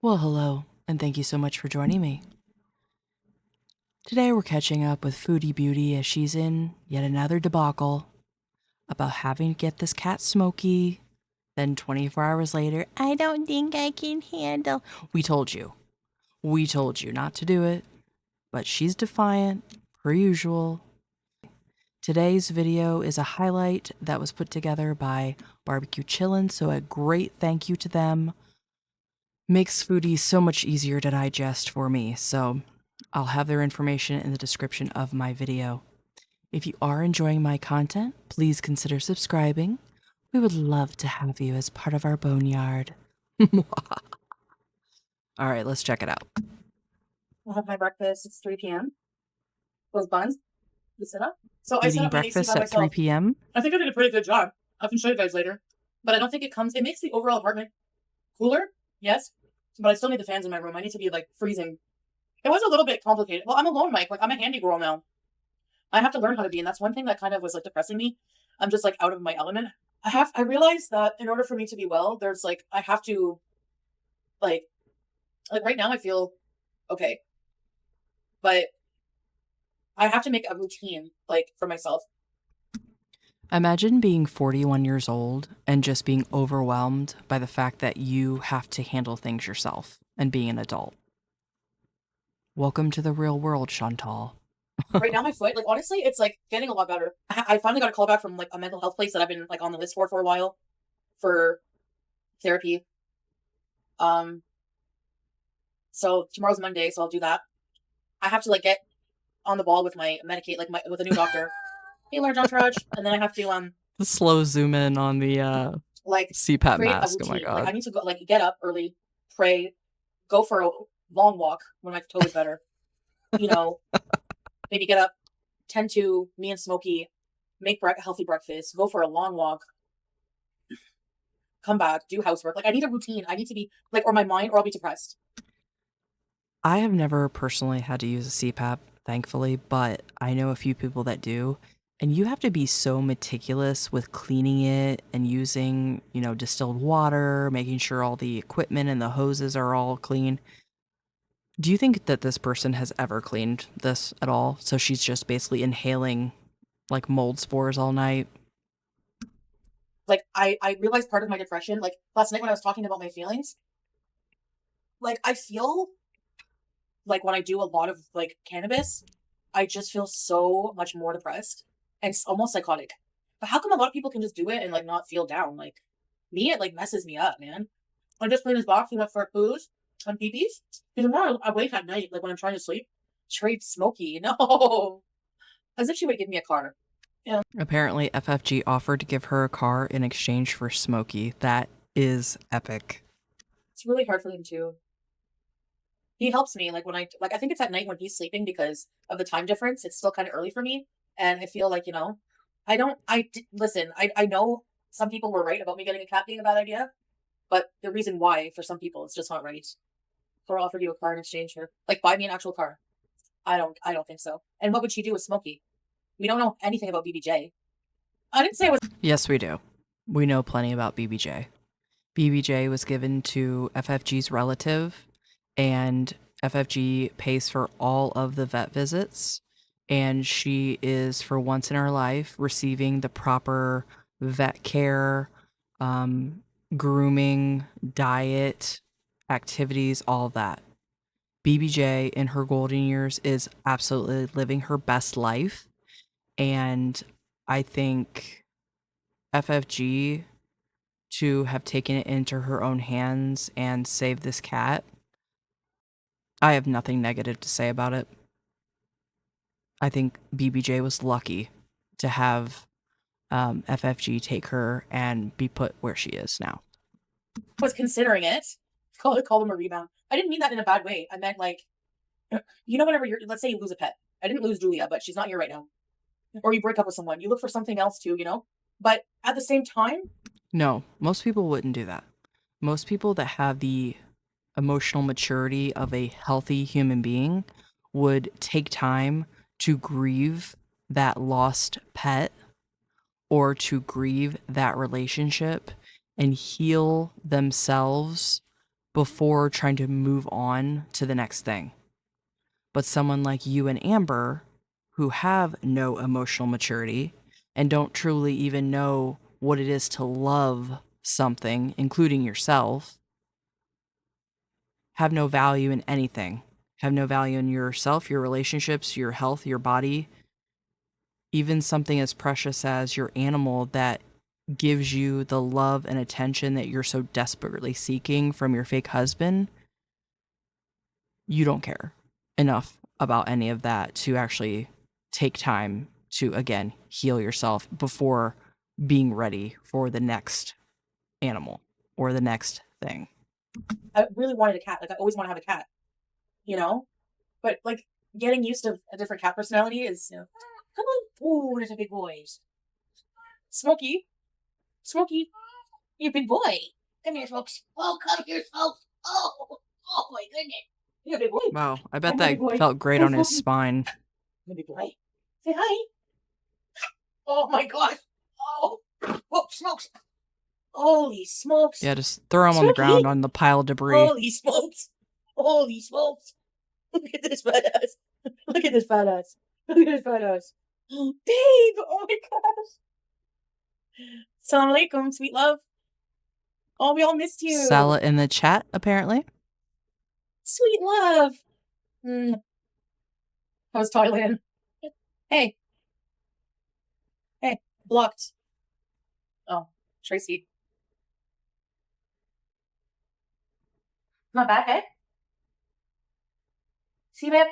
Well, hello, and thank you so much for joining me. Today we're catching up with Foodie Beauty as she's in yet another debacle about having to get this cat Smokey. Then 24 hours later, I don't think I can handle. We told you. We told you not to do it, but she's defiant, per usual. Today's video is a highlight that was put together by Barbecue Chillin, so a great thank you to them. Makes foodies so much easier to digest for me, so I'll have their information in the description of my video. If you are enjoying my content, please consider subscribing. We would love to have you as part of our boneyard. All right, let's check it out. I'll have my breakfast. It's 3 p.m. Those buns. You set up. So I set Eating up my AC breakfast by at 3 myself. p.m.? I think I did a pretty good job. I can show you guys later. But I don't think it makes the overall apartment cooler, yes. But I still need the fans in my room. I need to be like freezing. It was a little bit complicated. Well, I'm alone, Mike. Like I'm a handy girl now. I have to learn how to be, and that's one thing that kind of was like depressing me. I'm just like out of my element. I realized that in order for me to be well, there's like I have to like right now I feel okay. But I have to make a routine, like, for myself. Imagine being 41 years old and just being overwhelmed by the fact that you have to handle things yourself and being an adult. Welcome to the real world, Chantal. Right now, my foot, like, honestly, it's, like, getting a lot better. I finally got a call back from, like, a mental health place that I've been, like, on the list for a while for therapy. So tomorrow's Monday, so I'll do that. I have to, like, get on the ball with my Medicaid, like, with a new doctor. Hey, large entourage. And then I have to, The slow zoom in on the like, CPAP create a mask. Oh my routine. Like, I god. need to go, like, get up early, pray, go for a long walk when my toe is better. You know, maybe get up, tend to me and Smokey, make healthy breakfast, go for a long walk, come back, do housework. Like I need a routine. I need to be like, or my mind, or I'll be depressed. I have never personally had to use a CPAP, thankfully, but I know a few people that do. And you have to be so meticulous with cleaning it and using, distilled water, making sure all the equipment and the hoses are all clean. Do you think that this person has ever cleaned this at all? So she's just basically inhaling like mold spores all night? Like I realized part of my depression, like last night when I was talking about my feelings, like I feel like when I do a lot of like cannabis, I just feel so much more depressed and it's almost psychotic. But how come a lot of people can just do it and like not feel down? Like me, it like messes me up, man. I just cleaned his box and went for poos and peepees. Because now I wake at night, like when I'm trying to sleep, trade Smokey. No. As if she would give me a car. Yeah. Apparently, FFG offered to give her a car in exchange for Smokey. That is epic. It's really hard for him too. He helps me like when I think it's at night when he's sleeping because of the time difference. It's still kind of early for me. And I feel like, listen, I know some people were right about me getting a cat being a bad idea, but the reason why for some people it's just not right. Or offered you a car in exchange for like buy me an actual car. I don't think so. And what would she do with Smokey? We don't know anything about BBJ. I didn't say it was. Yes, we do. We know plenty about BBJ. BBJ was given to FFG's relative, and FFG pays for all of the vet visits. And she is, for once in her life, receiving the proper vet care, grooming, diet, activities, all of that. BBJ in her golden years is absolutely living her best life. And I think FFG to have taken it into her own hands and save this cat, I have nothing negative to say about it. I think BBJ was lucky to have FFG take her and be put where she is now. Was considering it. Call them a rebound. I didn't mean that in a bad way. I meant like, whenever let's say you lose a pet. I didn't lose Julia, but she's not here right now. Or you break up with someone. You look for something else too, But at the same time. No, most people wouldn't do that. Most people that have the emotional maturity of a healthy human being would take time to grieve that lost pet or to grieve that relationship and heal themselves before trying to move on to the next thing. But someone like you and Amber, who have no emotional maturity and don't truly even know what it is to love something, including yourself, have no value in anything, have no value in yourself, your relationships, your health, your body, even something as precious as your animal that gives you the love and attention that you're so desperately seeking from your fake husband. You don't care enough about any of that to actually take time to, again, heal yourself before being ready for the next animal or the next thing. I really wanted a cat. Like, I always want to have a cat, you know? But, like, getting used to a different cat personality is, you know, come on. Ooh, there's a big boys. Smokey. Smokey, you big boy. Come here, Smokes. Oh, come here, Smokes. Oh my goodness. You're a big boy. Wow, I bet I'm a big that boy. felt great Oh, on his Smokey. spine. I'm a big boy. Say hi. Oh my gosh. Oh, whoa, Smokes. Holy smokes. Yeah, just throw him on the Smokey. ground on the pile of debris. Holy smokes. Holy smokes. Look at this fat ass. Look at this fat ass. Look at this fat ass. Babe. Oh my gosh. Assalamu alaikum, sweet love. Oh, we all missed you. Sell it in the chat, apparently. Sweet love. How's Thailand? Hey. Hey. Blocked. Oh, Tracy. Not bad, hey? See, babe?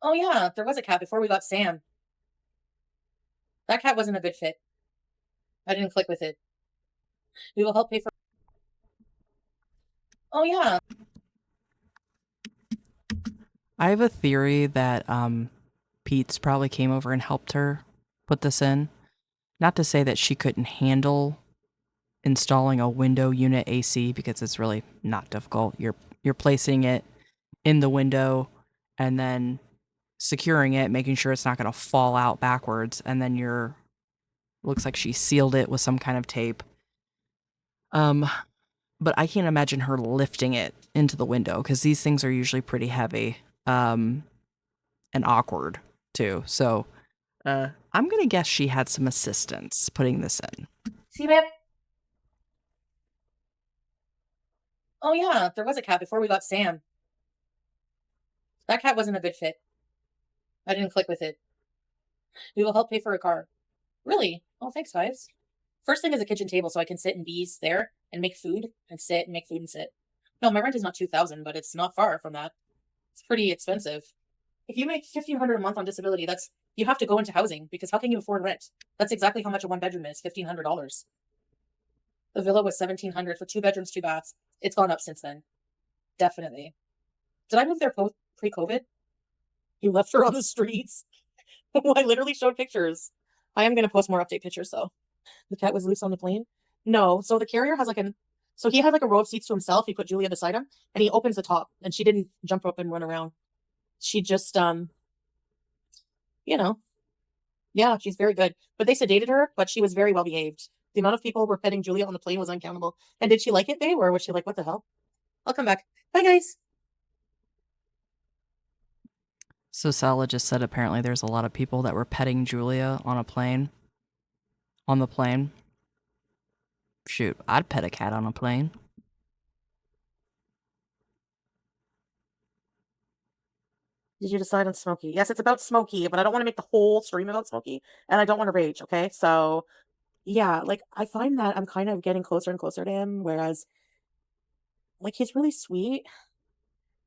Oh, yeah, there was a cat before we got Sam. That cat wasn't a good fit. I didn't click with it. We will help pay for... Oh, yeah. I have a theory that Pete's probably came over and helped her put this in. Not to say that she couldn't handle installing a window unit AC, because it's really not difficult. You're placing it in the window and then securing it, making sure it's not going to fall out backwards, and then looks like she sealed it with some kind of tape. But I can't imagine her lifting it into the window, because these things are usually pretty heavy and awkward too. So I'm gonna guess she had some assistance putting this in. See, babe? Oh, yeah, there was a cat before we got Sam. That cat wasn't a good fit. I didn't click with it. We will help pay for a car. Really? Oh, thanks, guys. First thing is a kitchen table so I can sit and be there and make food and sit and make food and sit. No, my rent is not $2,000, but it's not far from that. It's pretty expensive. If you make $1,500 a month on disability, you have to go into housing, because how can you afford rent? That's exactly how much a one bedroom is, $1,500. The villa was $1,700 for 2 bedrooms, 2 baths. It's gone up since then. Definitely. Did I move there pre-COVID? You left her on the streets. I literally showed pictures. I am going to post more update pictures, though. The cat was loose on the plane? No. So the carrier has so he had like a row of seats to himself. He put Julia beside him, and he opens the top, and she didn't jump up and run around. She just, yeah, she's very good. But they sedated her, but she was very well behaved. The amount of people who were petting Julia on the plane was uncountable. And did she like it, babe? Or was she like, what the hell? I'll come back. Bye, guys. So Sala just said apparently there's a lot of people that were petting Julia on the plane. Shoot, I'd pet a cat on a plane. Did you decide on Smokey? Yes, it's about Smokey, but I don't want to make the whole stream about Smokey, and I don't want to rage, okay? So, yeah, like, I find that I'm kind of getting closer and closer to him, whereas, like, he's really sweet.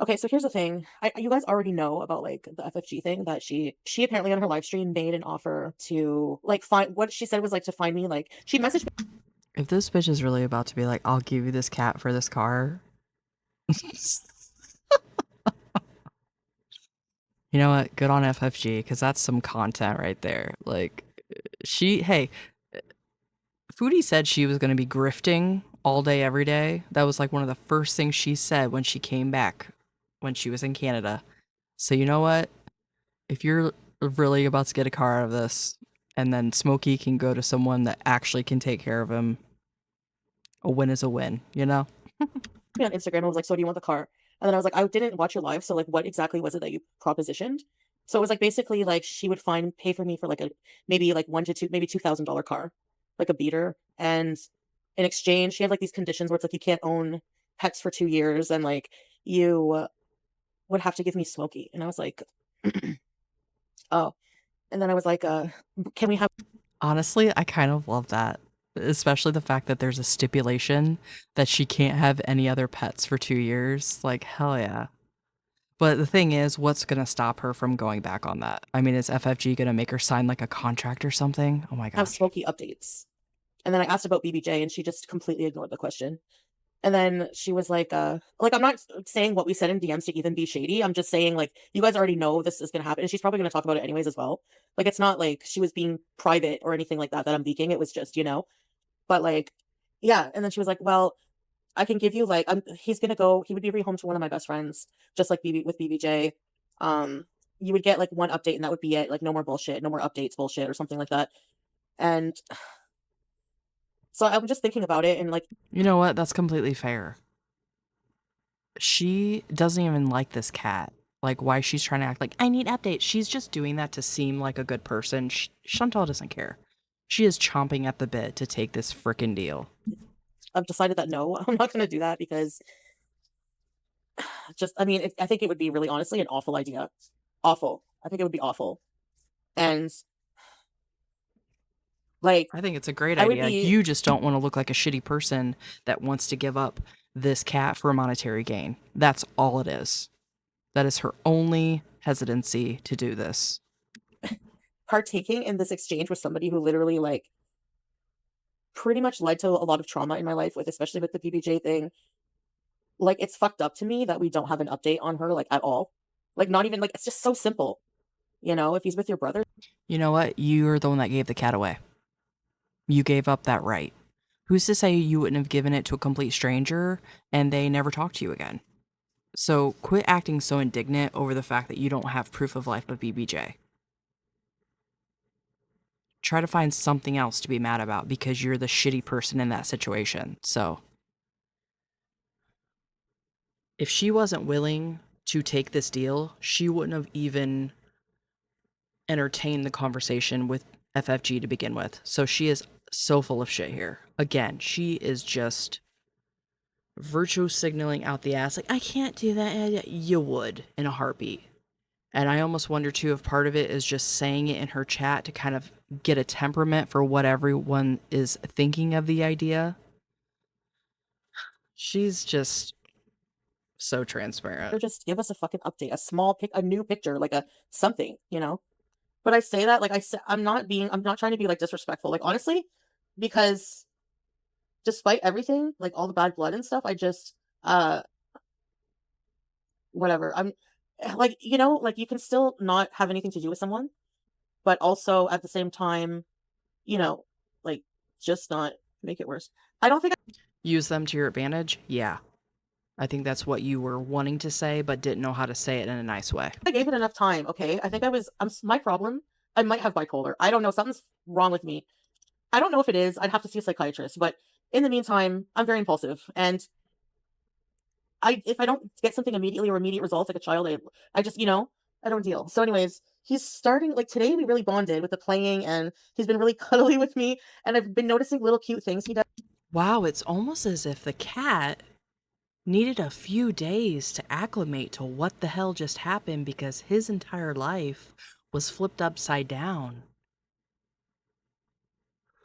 Okay, so here's the thing. You guys already know about, like, the FFG thing, that she apparently on her live stream made an offer to, like, find, what she said was, like, to find me, like, she messaged me. If this bitch is really about to be like, I'll give you this cat for this car. You know what? Good on FFG, because that's some content right there. Like, hey, Foodie said she was going to be grifting all day, every day. That was like one of the first things she said when she came back, when she was in Canada. So you know what? If you're really about to get a car out of this, and then Smokey can go to someone that actually can take care of him, A win is a win, you know? on Instagram and was like, "So do you want the car?" And then I was like, "I didn't watch your live, so like, what exactly was it that you propositioned?" So it was like basically like she would pay for me for like a maybe like one to two, maybe $2,000 car, like a beater, and in exchange, she had like these conditions where it's like you can't own pets for 2 years, and like you would have to give me Smokey, and I was like, oh, and then I was like, can we have Honestly, I kind of love that, especially the fact that there's a stipulation that she can't have any other pets for 2 years. Like, hell yeah. But the thing is, what's gonna stop her from going back on that? I mean, is FFG gonna make her sign, like, a contract or something? Oh my gosh. Smokey updates? And then I asked about BBJ, and she just completely ignored the question. And then she was like, I'm not saying what we said in DMs to even be shady. I'm just saying, like, you guys already know this is gonna happen. And she's probably gonna talk about it anyways as well. Like, it's not like she was being private or anything like that I'm leaking. It was just, but like, yeah. And then she was like, well, I can give you like he would be home to one of my best friends, just like BBJ. You would get like one update and that would be it. Like no more bullshit, no more updates, bullshit, or something like that. And so I'm just thinking about it and like You know what? That's completely fair. She doesn't even like this cat. Like, why she's trying to act like, I need updates. She's just doing that to seem like a good person. Chantal doesn't care. She is chomping at the bit to take this frickin' deal. I've decided that no, I'm not gonna do that because I mean, I think it would be really honestly an awful idea. Awful. I think it would be awful. And like, I think it's a great I would idea. be You just don't want to look like a shitty person that wants to give up this cat for a monetary gain. That's all it is. That is her only hesitancy to do this. partaking in this exchange with somebody who literally like pretty much led to a lot of trauma in my life with, especially with the BBJ thing. Like, it's fucked up to me that we don't have an update on her, like, at all. Like, not even, like, it's just so simple. If he's with your brother, You know what? You're the one that gave the cat away. You gave up that right. Who's to say you wouldn't have given it to a complete stranger and they never talk to you again? So quit acting so indignant over the fact that you don't have proof of life of BBJ. Try to find something else to be mad about because you're the shitty person in that situation. So if she wasn't willing to take this deal, she wouldn't have even entertained the conversation with FFG to begin with. So she is so full of shit here. Again, she is just virtue signaling out the ass like, I can't do that. You would in a heartbeat. And I almost wonder too if part of it is just saying it in her chat to kind of get a temperament for what everyone is thinking of the idea. She's just so transparent. or just give us a fucking update, a new picture, like a something. But I say that, like, I'm not trying to be like disrespectful, like, honestly, because despite everything, like all the bad blood and stuff, I just, uh, whatever. I'm like, like you can still not have anything to do with someone, but also at the same time, you know, like just not make it worse. I don't think Use them to your advantage? Yeah. I think that's what you were wanting to say, but didn't know how to say it in a nice way. I gave it enough time. Okay. I think my problem. I might have bipolar. I don't know. Something's wrong with me. I don't know if it is. I'd have to see a psychiatrist. But in the meantime, I'm very impulsive. And if I don't get something immediately or immediate results like a child, I just, I don't deal. So, anyways, he's starting, like today we really bonded with the playing and he's been really cuddly with me. And I've been noticing little cute things he does. Wow, it's almost as if the cat needed a few days to acclimate to what the hell just happened because his entire life was flipped upside down.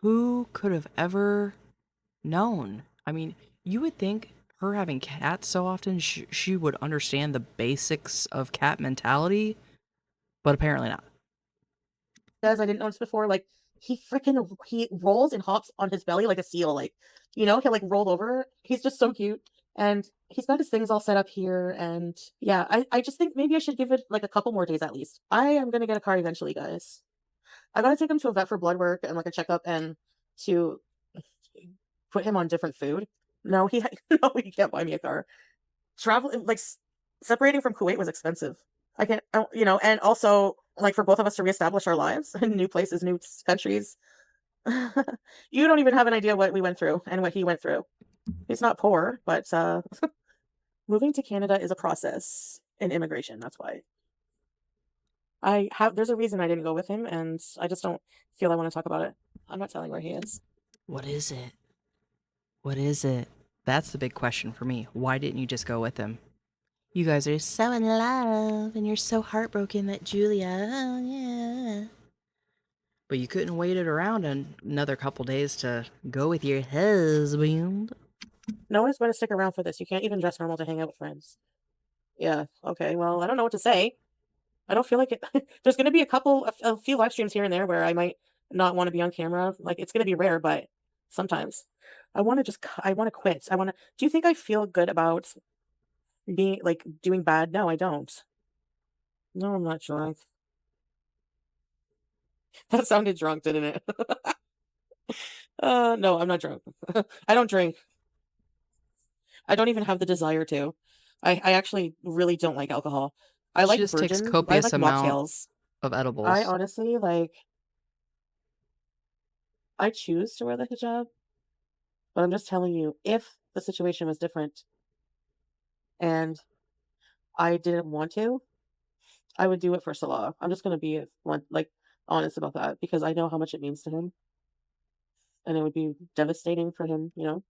Who could have ever known? I mean, you would think her having cats so often, she would understand the basics of cat mentality, but apparently not. I didn't notice before. Like he rolls and hops on his belly like a seal. Like, he'll like roll over. He's just so cute. And he's got his things all set up here. And yeah, I just think maybe I should give it like a couple more days at least. I am gonna get a car eventually, guys. I gotta take him to a vet for blood work and like a checkup and to put him on different food. No, no, he can't buy me a car. Traveling like separating from Kuwait was expensive. I can't, and also like for both of us to reestablish our lives in new places, new countries. You don't even have an idea what we went through and what he went through. He's not poor, but moving to Canada is a process in immigration. That's why there's a reason I didn't go with him, and I just don't feel I want to talk about it. I'm not telling where he is. What is it? What is it? That's the big question for me. Why didn't you just go with him? You guys are so in love and you're so heartbroken that Julia, oh yeah. But you couldn't wait it around another couple days to go with your husband. No one is going to stick around for this. You can't even dress normal to hang out with friends. Yeah, okay, well, I don't know what to say. I don't feel like it. There's going to be a few live streams here and there where I might not want to be on camera. Like, it's going to be rare, but sometimes I want to I want to quit. Do you think I feel good about being, like, doing bad? No, I don't. No, I'm not drunk. That sounded drunk, didn't it? No, I'm not drunk. I don't drink. I don't even have the desire to. I actually really don't like alcohol. I She like just takes I copious like amount mocktails. of I edibles. honestly, I choose to wear the hijab, but I'm just telling you, if the situation was different and I didn't want to, I would do it for Salah. I'm just gonna be honest about that because I know how much it means to him, and it would be devastating for him, you know.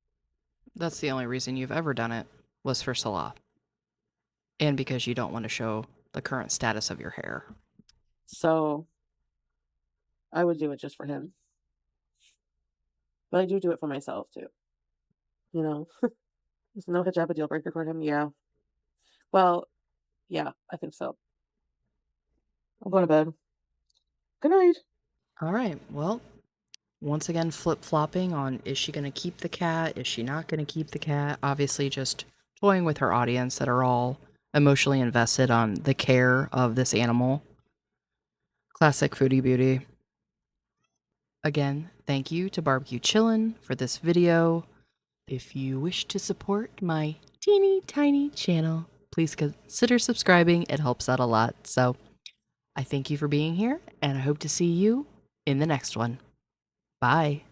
That's the only reason you've ever done it was for Salah. And because you don't want to show the current status of your hair. So I would do it just for him, but I do it for myself too. You know, is no hijab a deal breaker for him? Yeah. Well, yeah, I think so. I'm going to bed. Good night. All right. Well, once again, flip flopping on is she going to keep the cat? Is she not going to keep the cat? Obviously, just toying with her audience that are all emotionally invested on the care of this animal. Classic Foodie Beauty. Again, thank you to Barbecue Chillin for this video. If you wish to support my teeny tiny channel, please consider subscribing. It helps out a lot. So I thank you for being here, and I hope to see you in the next one. Bye.